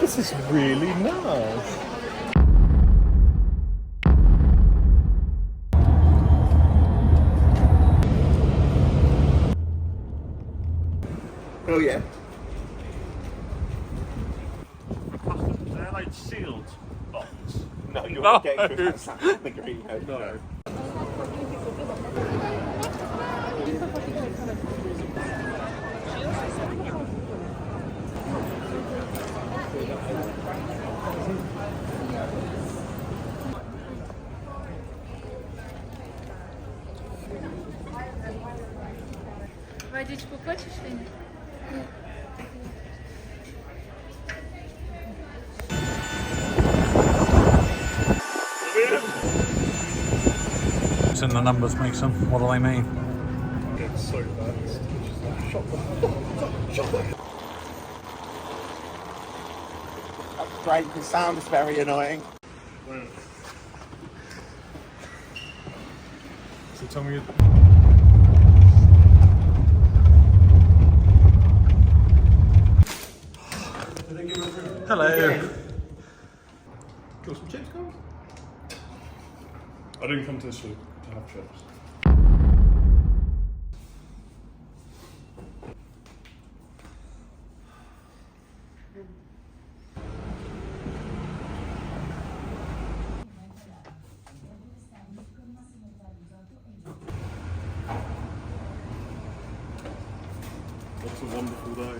This is really nice. Oh yeah. They're like sealed box. No, you're not getting to that the green head. No. Водичку хочешь или нет? And the numbers makes them. What do they mean? It's so fast. That's great. The sound is very annoying. So tell me. Hello. Got some chips, guys? I didn't come to this week to have chips. What a wonderful day.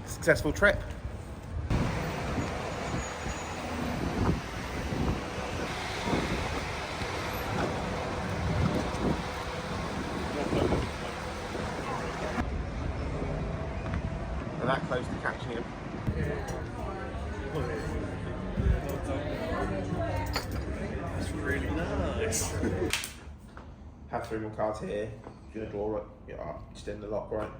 Successful trip. We're that close to catching him. It's really nice. Have 3 more cards here. You're gonna draw it. Yeah, just in the lock, right?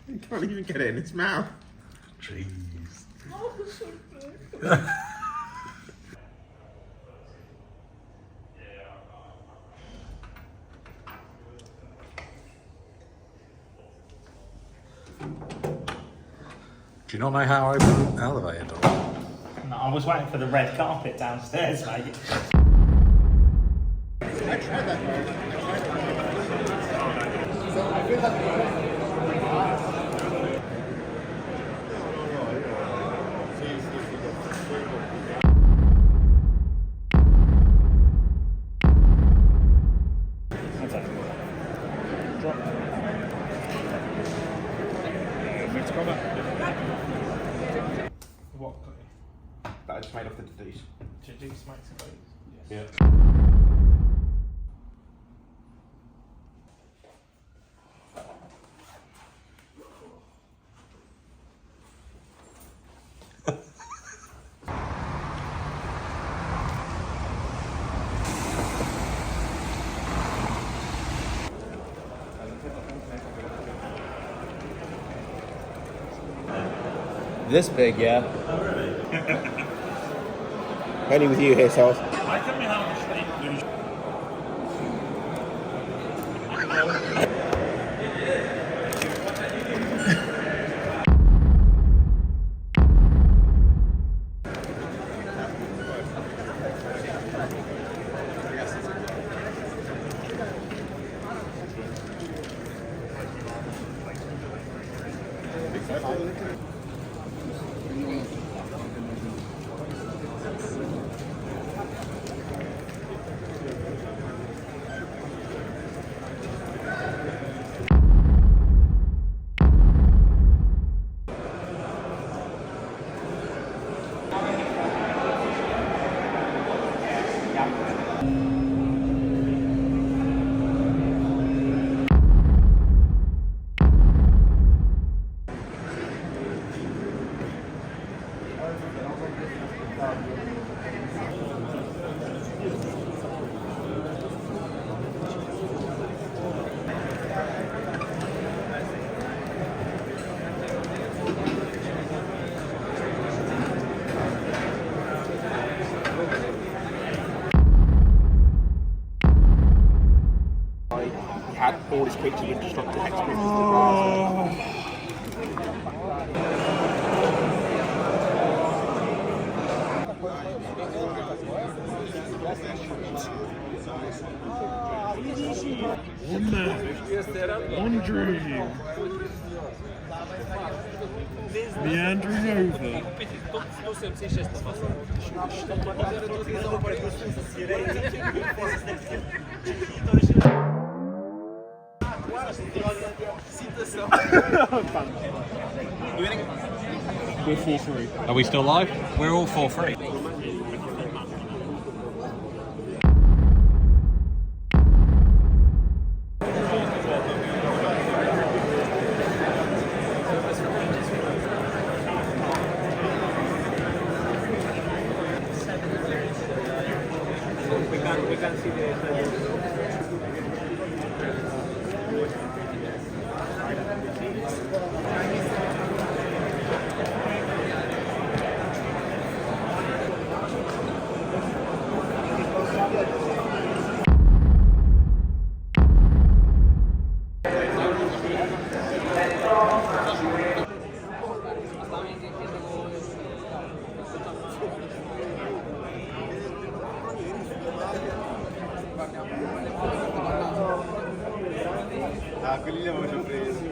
You can't even get it in its mouth. Jeez. Do you not know how I open an elevator door? No, I was waiting for the red carpet downstairs, mate. I tried that. What? That is made off the deduce. Deduce makes it. Yeah. This big, yeah. Oh, really? Only with you here, Sals. I can be how much all these pictures and just like text pictures. One man, one dream. Meandering over. We're 4-3. Are we still live? We're all 4-3. We can see the quelli li avevo già presi.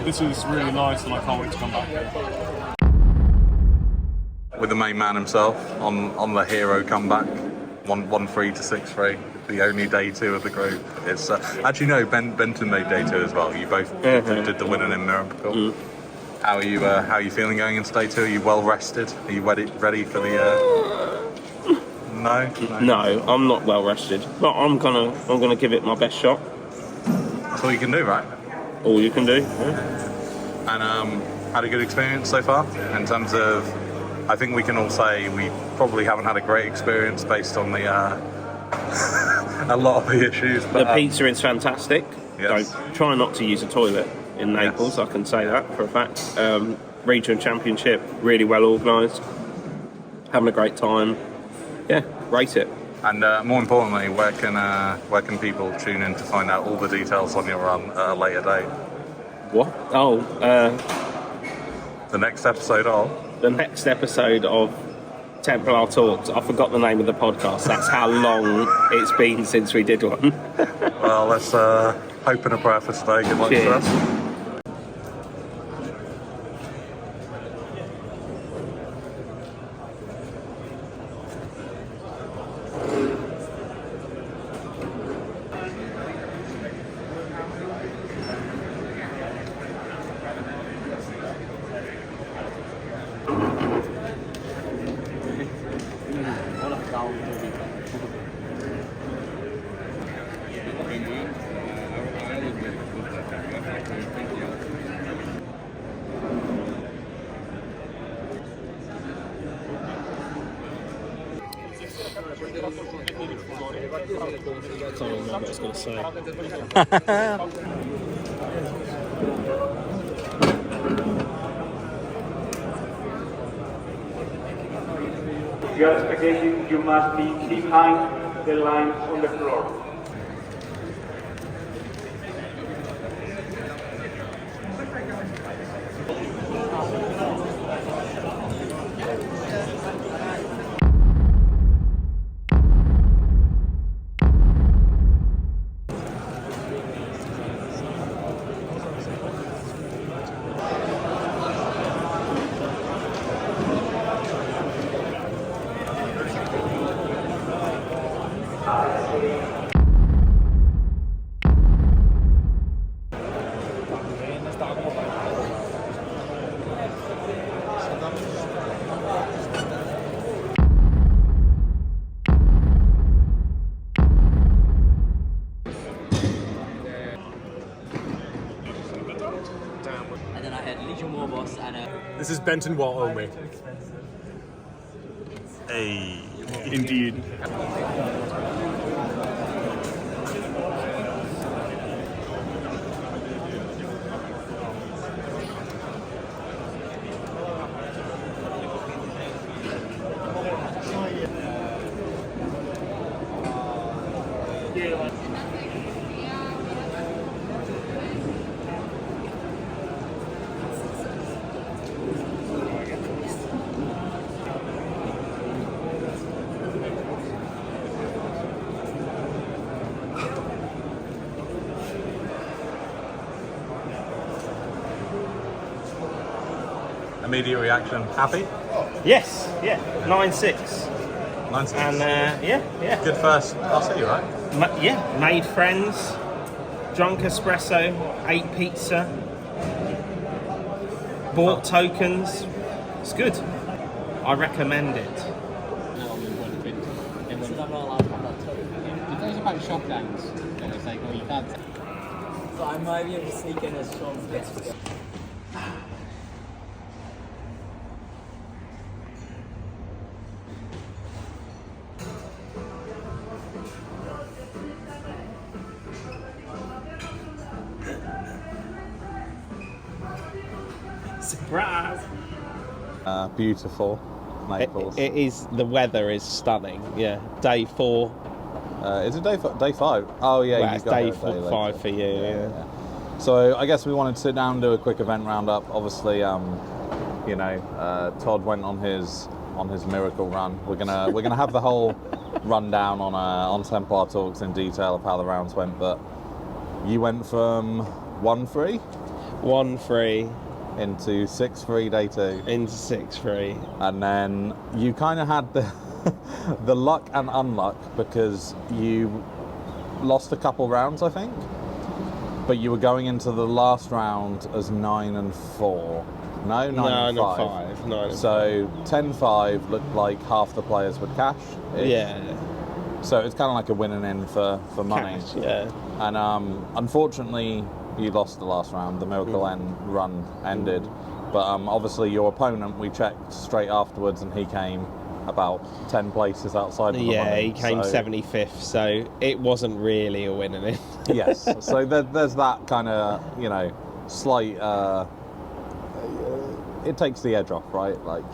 This is really nice and I can't wait to come back here. With the main man himself on the hero comeback, 1-3 to 6-3. The only day 2 of the group. It's actually no, Benton made day 2 as well. You both did the winning in Miracle. How are you feeling going into day 2? Are you well rested? Are you ready for the? No, I'm not well rested, but I'm gonna give it my best shot. That's all you can do, right? All you can do. And had a good experience so far in terms of. I think we can all say we probably haven't had a great experience based on the a lot of the issues. But, the pizza is fantastic. Yes. Don't try not to use a toilet in Naples. Yes. I can say that for a fact. Regional Championship, really well organised. Having a great time. Yeah, rate it. And more importantly, where can people tune in to find out all the details on your run at a later date? What? Oh, the next episode of. The next episode of Templar Talks. I forgot the name of the podcast. That's how long it's been since we did one. Well, let's hope and a prayer for today. Good luck to us. I can't remember what I was going to say. You are spectating, you must be behind the line on the floor. And then I had Legion Warboss and This is Benton Wyoming. Hey. Indeed. Immediate reaction. Happy? Yes, yeah, 9-6. 9-6. And yeah. Good first RC, right? Yeah, made friends, drunk espresso, ate pizza, bought tokens. It's good. I recommend it. I'm not allowed to have that token. It goes about shutdowns. And it's like, oh, you can't. So I might be able to sneak in as Sean gets to go. Surprise! Beautiful Naples. It is. The weather is stunning. Yeah, day 4. Is it day 5? Oh yeah, Well, you it's got day here a day 5 later. for you. Yeah. So I guess we wanted to sit down and do a quick event roundup. Obviously, Todd went on his miracle run. We're gonna have the whole rundown on Templar Talks in detail of how the rounds went. But you went from 1-3 1-3 into 6-3 day 2 into 6-3. and then you kind of had the the luck and unluck because you lost a couple rounds, I think, but you were going into the last round as 9-4. No, 9-5. 9-5. So 10-5 looked like half the players would cash. Yeah. So it's kind of like a winning in for money. Cash, yeah. And unfortunately, you lost the last round. The Miracle run ended. But obviously, your opponent, we checked straight afterwards, and he came about 10 places outside of the money. Yeah, he came 75th, so it wasn't really a winning in. Yes. So there's that kind of, slight. It takes the edge off, right? Like,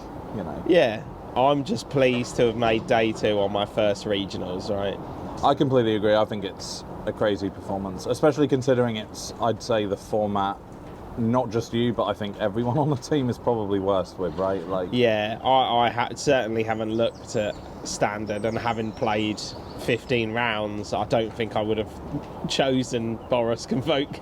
Yeah, I'm just pleased to have made day 2 on my first regionals, right? I completely agree. I think it's a crazy performance, especially considering it's, I'd say, the format, not just you, but I think everyone on the team is probably worst with, right? Like, Yeah, I certainly haven't looked at standard, and having played 15 rounds, I don't think I would have chosen Boris Convoke.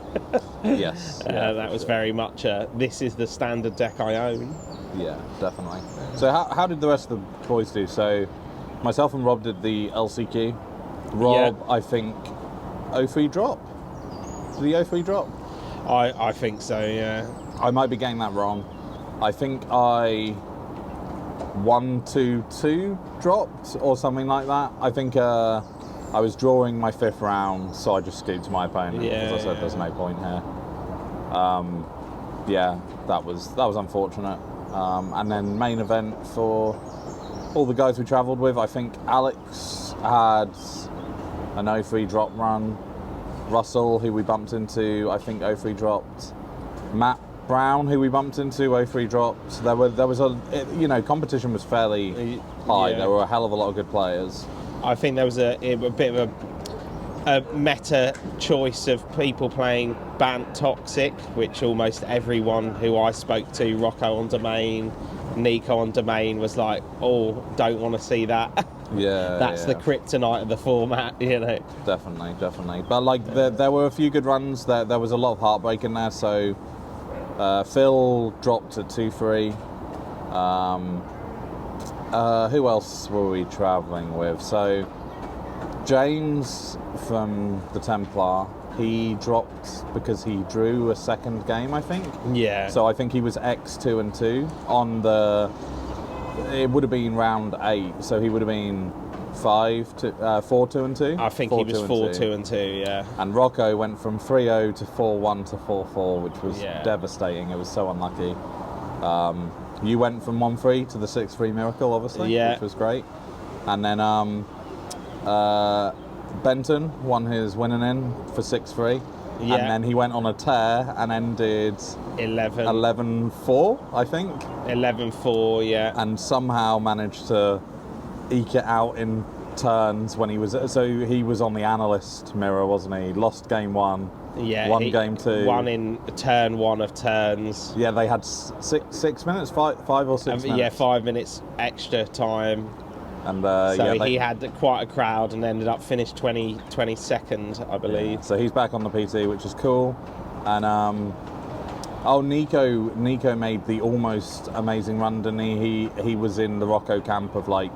yes. That was very much this is the standard deck I own. Yeah, definitely. So how did the rest of the boys do? So myself and Rob did the LCQ. Rob, I think, 0-3 drop. Did he 0-3 drop? I think so, yeah. I might be getting that wrong. I think I 1-2 dropped or something like that. I think I was drawing my 5th round, so I just scooped my opponent because I said there's no point here. Yeah, that was unfortunate. And then main event for all the guys we travelled with, I think Alex had an 0-3 drop run. Russell, who we bumped into, I think 0-3 dropped. Matt Brown, who we bumped into, 0-3 dropped. There was competition was fairly high. Yeah. There were a hell of a lot of good players. I think there was a bit of a meta choice of people playing Bant Toxic, which almost everyone who I spoke to, Rocco on Domain, Nico on Domain, was like, oh, don't want to see that. Yeah, That's the kryptonite of the format, Definitely. But there were a few good runs. There was a lot of heartbreak in there. So Phil dropped at 2-3. Who else were we travelling with? So James from the Templar, he dropped because he drew a second game, I think. Yeah. So I think he was X2-2 on the. It would have been round 8, so he would have been 4-2-2. I think he was 4-2-2, yeah. And Rocco went from 3-0 to 4-1 to 4-4, which was devastating. It was so unlucky. You went from 1-3 to the 6-3 miracle, obviously, which was great. And then Benton won his winning in for 6-3. Yeah. And then he went on a tear and ended 11-4, I think. 11-4, yeah. And somehow managed to eke it out in turns when he was on the analyst mirror, wasn't he? Lost game 1. Yeah, won game 2. Won in turn 1 of turns. Yeah, they had 6 minutes, 5 or 6 minutes. Yeah, 5 minutes extra time. And he had quite a crowd and ended up finished 22nd, I believe. Yeah, so he's back on the PT, which is cool. And Nico made the almost amazing run, didn't he? He was in the Rocco camp of like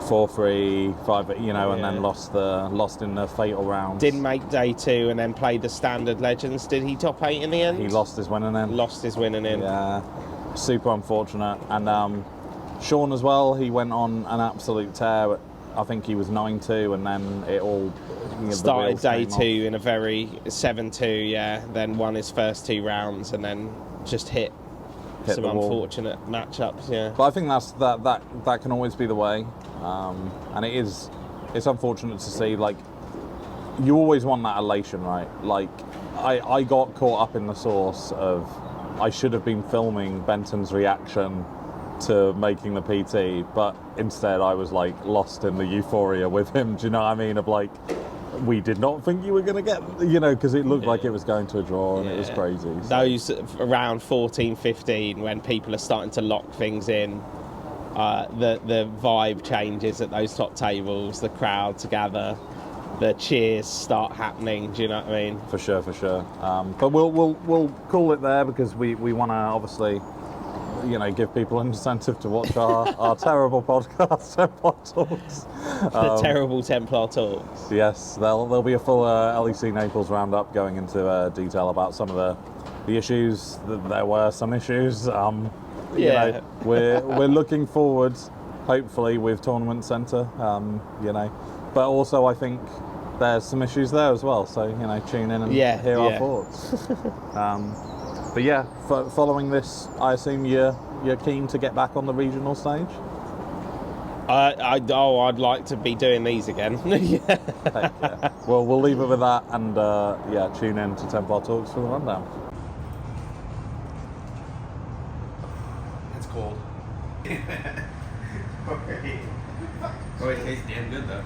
4-3, 5, and then lost in the fatal rounds. Didn't make day 2 and then played the standard legends. Did he top 8 in the end? He lost his winning in. Yeah, super unfortunate. And Sean as well, he went on an absolute tear. I think he was 9-2, and then it all started day 2 in a very 7-2, then won his first 2 rounds and then just hit some unfortunate matchups. But I think that can always be the way, and it's unfortunate to see. Like, you always want that elation, right? Like, I got caught up in the source of I should have been filming Benton's reaction to making the PT, but instead I was like lost in the euphoria with him. Do you know what I mean? Of like, we did not think you were going to get, because it looked like it was going to a draw, and it was crazy. So. Those around 14, 15, when people are starting to lock things in, the vibe changes at those top tables, the crowds gather, the cheers start happening. Do you know what I mean? For sure. But we'll call it there, because we want to obviously, give people an incentive to watch our terrible podcast, Templar Talks. The terrible Templar Talks. Yes, there'll be a full LEC Naples roundup going into detail about some of the issues. There were some issues. We're looking forward, hopefully, with Tournament Centre. But also I think there's some issues there as well. So tune in and hear our thoughts. But yeah, following this, I assume you're keen to get back on the regional stage? I'd like to be doing these again. Heck yeah. Well, we'll leave it with that, and tune in to Templar Talks for the rundown. It's cold. Okay. Oh, it tastes damn good though.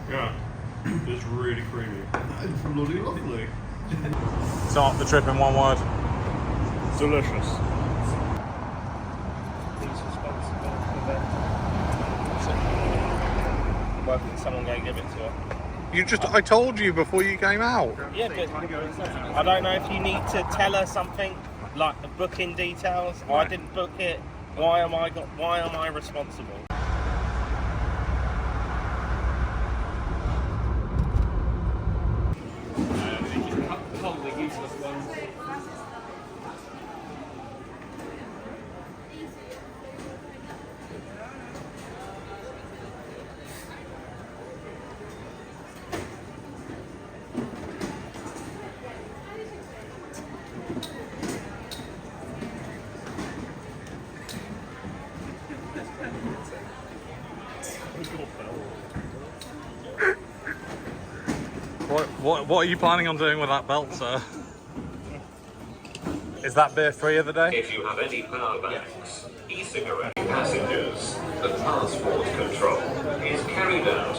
Yeah, it's really creamy. It's bloody lovely. Start the trip in one word. Delicious. Why didn't someone go give it to her? I told you before you came out. Yeah, but I don't know if you need to tell her something, like the booking details. I didn't book it. Why am I responsible? Totally useless ones. What are you planning on doing with that belt, sir? Is that beer free of the day? If you have any power banks, e-cigarette passengers, the passport control is carried out